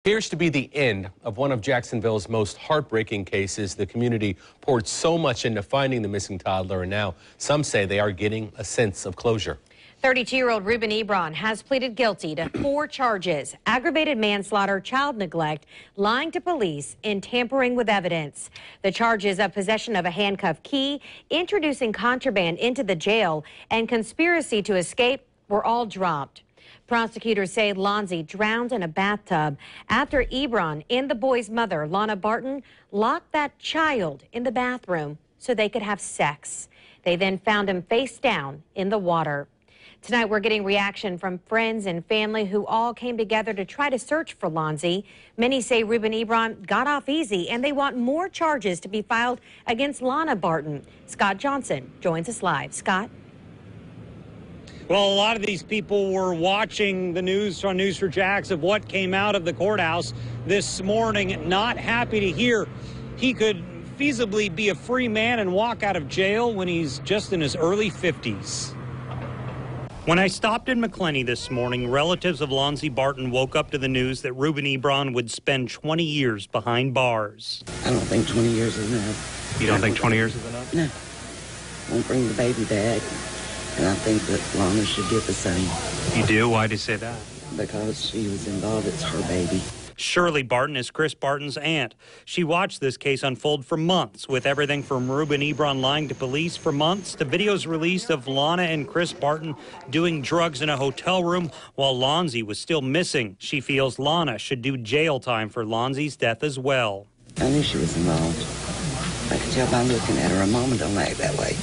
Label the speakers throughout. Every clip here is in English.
Speaker 1: Appears to be the end of one of Jacksonville's most heartbreaking cases. The community poured so much into finding the missing toddler, and now some say they are getting a sense of closure.
Speaker 2: 32-year-old Ruben Ebron has pleaded guilty to 4 charges: aggravated manslaughter, child neglect, lying to police, and tampering with evidence. The charges of possession of a handcuff key, introducing contraband into the jail, and conspiracy to escape were all dropped. Prosecutors say Lonzie drowned in a bathtub after Ebron and the boy's mother, Lana Barton, locked that child in the bathroom so they could have sex. They then found him face down in the water. Tonight, we're getting reaction from friends and family who all came together to try to search for Lonzie. Many say Ruben Ebron got off easy, and they want more charges to be filed against Lana Barton. Scott Johnson joins us live. Scott?
Speaker 3: Well, a lot of these people were watching the news on News4Jax of what came out of the courthouse this morning, not happy to hear he could feasibly be a free man and walk out of jail when he's just in his early 50s. When I stopped in McClenny this morning, relatives of Lonzie Barton woke up to the news that Ruben Ebron would spend 20 years behind bars.
Speaker 4: I don't think 20 years is enough.
Speaker 3: You don't think 20 years is enough?
Speaker 4: No. Won't bring the baby back. And I think that Lana should get the same.
Speaker 3: You do? Why do you say that?
Speaker 4: Because she was involved. It's her baby.
Speaker 3: Shirley Barton is Chris Barton's aunt. She watched this case unfold for months, with everything from Ruben Ebron lying to police for months to videos released of Lana and Chris Barton doing drugs in a hotel room while Lonzie was still missing. She feels Lana should do jail time for Lonzie's death as well.
Speaker 4: I knew she was involved. I could tell by looking at her. A mama don't act that way.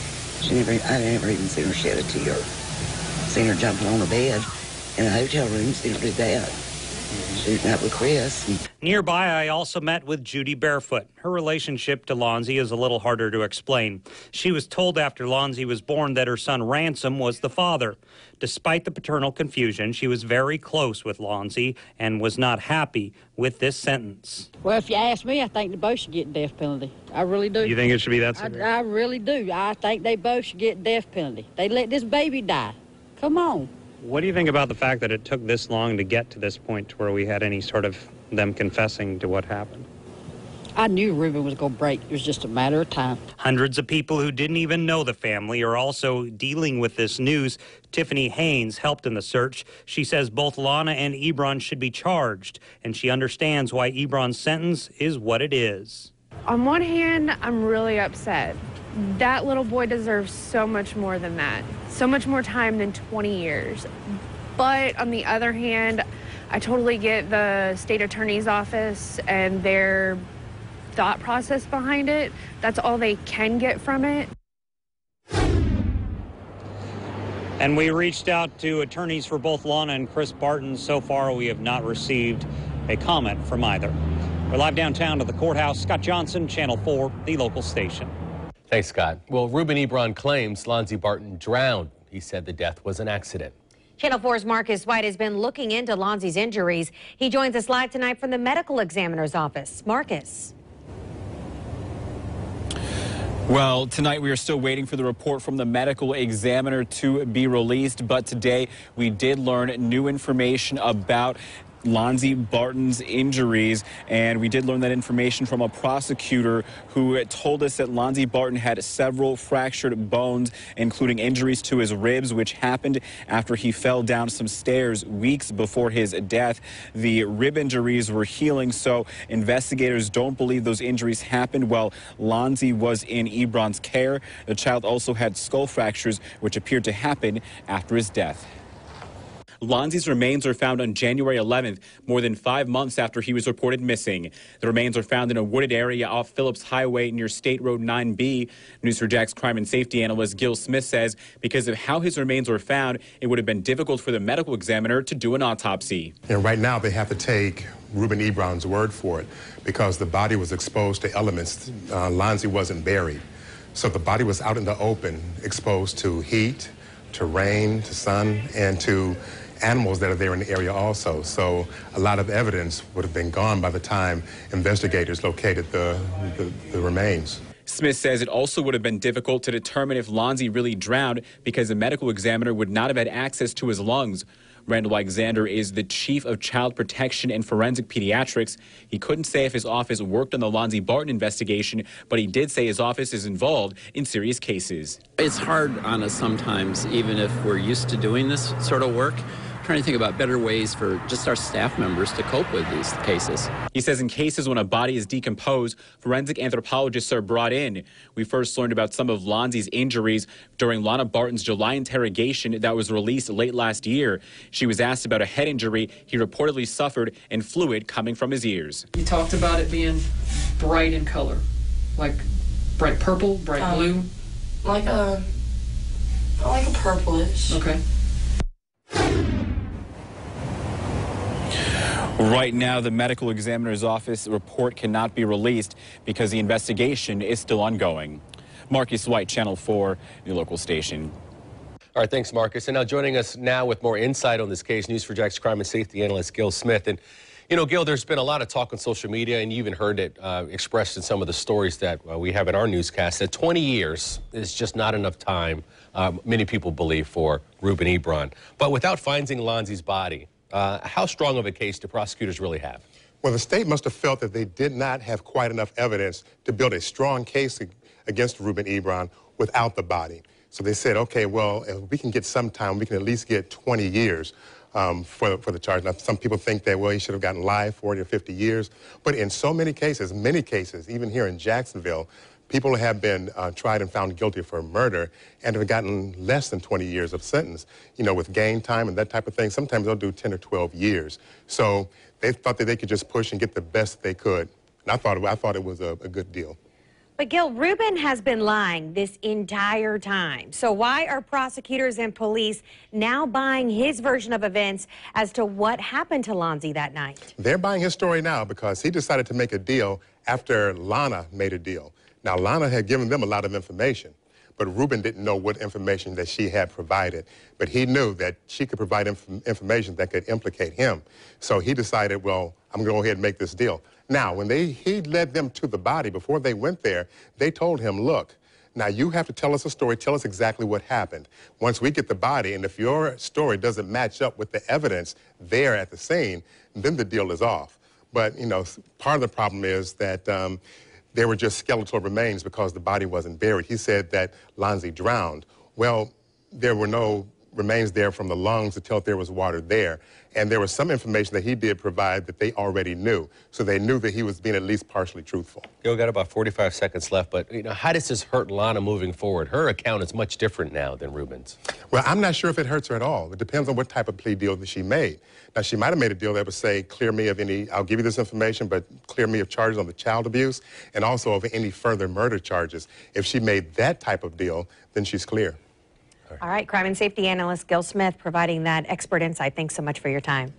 Speaker 4: I never even seen her shed a tear. Seen her jumping on the bed in a hotel room, seen her do that. Shooting up with Chris.
Speaker 3: Nearby, I also met with Judy Barefoot. Her relationship to Lonzie is a little harder to explain. She was told after Lonzie was born that her son Ransom was the father. Despite the paternal confusion, she was very close with Lonzie and was not happy with this sentence.
Speaker 5: Well, if you ask me, I think they both should get death penalty. I really do.
Speaker 3: You think it should be that severe?
Speaker 5: I really do. I think they both should get death penalty. They let this baby die. Come on.
Speaker 3: What do you think about the fact that it took this long to get to this point to where we had any sort of them confessing to what happened?
Speaker 5: I knew Ruben was going to break. It was just a matter of time.
Speaker 3: Hundreds of people who didn't even know the family are also dealing with this news. Tiffany Haynes helped in the search. She says both Lana and Ebron should be charged, and she understands why Ebron's sentence is what it is.
Speaker 6: On one hand, I'm really upset. That little boy deserves so much more than that. So much more time than 20 years. But on the other hand, I totally get the state attorney's office and their thought process behind it. That's all they can get from it.
Speaker 3: And we reached out to attorneys for both Lana and Chris Barton. So far, we have not received a comment from either. We're live downtown to the courthouse. Scott Johnson, Channel 4, the local station.
Speaker 1: Thanks, Scott. Well, Ruben Ebron claims Lonzie Barton drowned. He said the death was an accident.
Speaker 2: Channel 4's Marques White has been looking into Lonzie's injuries. He joins us live tonight from the medical examiner's office. Marques.
Speaker 7: Well, tonight we are still waiting for the report from the medical examiner to be released, but today we did learn new information about Lonzie Barton's injuries, and we did learn that information from a prosecutor who told us that Lonzie Barton had several fractured bones, including injuries to his ribs, which happened after he fell down some stairs weeks before his death. The rib injuries were healing, so investigators don't believe those injuries happened while Lonzie was in Ebron's care. The child also had skull fractures, which appeared to happen after his death. Lonzie's remains are found on January 11th, more than 5 months after he was reported missing. The remains are found in a wooded area off Phillips Highway near State Road 9B. News4Jax crime and safety analyst Gil Smith says because of how his remains were found, it would have been difficult for the medical examiner to do an autopsy.
Speaker 8: And right now they have to take Ruben Ebron's word for it because the body was exposed to elements. Lonzie wasn't buried. So the body was out in the open, exposed to heat, to rain, to sun, and to animals that are there in the area also. So a lot of evidence would have been gone by the time investigators located the remains.
Speaker 7: Smith says it also would have been difficult to determine if Lonzie really drowned because the medical examiner would not have had access to his lungs. Randall Alexander is the chief of child protection and forensic pediatrics. He couldn't say if his office worked on the Lonzie Barton investigation, but he did say his office is involved in serious cases.
Speaker 9: It's hard on us sometimes, even if we're used to doing this sort of work, trying to think about better ways for just our staff members to cope with these cases.
Speaker 7: He says in cases when a body is decomposed, forensic anthropologists are brought in. We first learned about some of Lonzie's injuries during Lana Barton's July interrogation that was released late last year. She was asked about a head injury he reportedly suffered and fluid coming from his ears.
Speaker 10: He talked about it being bright in color, like bright purple, bright blue.
Speaker 11: Like a purplish.
Speaker 10: Okay.
Speaker 7: Right now, the medical examiner's office report cannot be released because the investigation is still ongoing. Marques White, Channel 4, the local station.
Speaker 1: All right, thanks, Marcus. And now joining us now with more insight on this case, News4JAX crime and safety analyst Gil Smith. And, you know, Gil, there's been a lot of talk on social media, and you even heard it expressed in some of the stories that we have in our newscast, that 20 years is just not enough time, many people believe, for Ruben Ebron. But without finding Lonzie's body, how strong of a case do prosecutors really have?
Speaker 8: Well, the state must have felt that they did not have quite enough evidence to build a strong case against Ruben Ebron without the body. So they said, okay, well, if we can get some time, we can at least get 20 years for the charge. Now, some people think that, well, he should have gotten life, 40 or 50 years. But in so many cases, even here in Jacksonville, people have been tried and found guilty for murder and have gotten less than 20 years of sentence. You know, with game time and that type of thing, sometimes they'll do 10 or 12 years. So they thought that they could just push and get the best they could. And I thought it was a good deal.
Speaker 2: But Gil, Ruben has been lying this entire time. So why are prosecutors and police now buying his version of events as to what happened to Lonzie that night?
Speaker 8: They're buying his story now because he decided to make a deal after Lana made a deal. Now, Lana had given them a lot of information, but Ruben didn't know what information that she had provided. But he knew that she could provide information that could implicate him. So he decided, well, I'm going to go ahead and make this deal. Now, when he led them to the body, before they went there, they told him, look, now you have to tell us a story, tell us exactly what happened. Once we get the body, and if your story doesn't match up with the evidence there at the scene, then the deal is off. But, you know, part of the problem is that there were just skeletal remains because the body wasn't buried. He said that Lonzie drowned. Well, there were no remains there from the lungs to tell if there was water there. And there was some information that he did provide that they already knew. So they knew that he was being at least partially truthful.
Speaker 1: Gil, got about 45 seconds left, but, you know, how does this hurt Lana moving forward? Her account is much different now than Ruben's.
Speaker 8: Well, I'm not sure if it hurts her at all. It depends on what type of plea deal that she made. Now, she might have made a deal that would say, clear me of any, I'll give you this information, but clear me of charges on the child abuse and also of any further murder charges. If she made that type of deal, then she's clear.
Speaker 2: All right, crime and safety analyst Gil Smith providing that expert insight. Thanks so much for your time.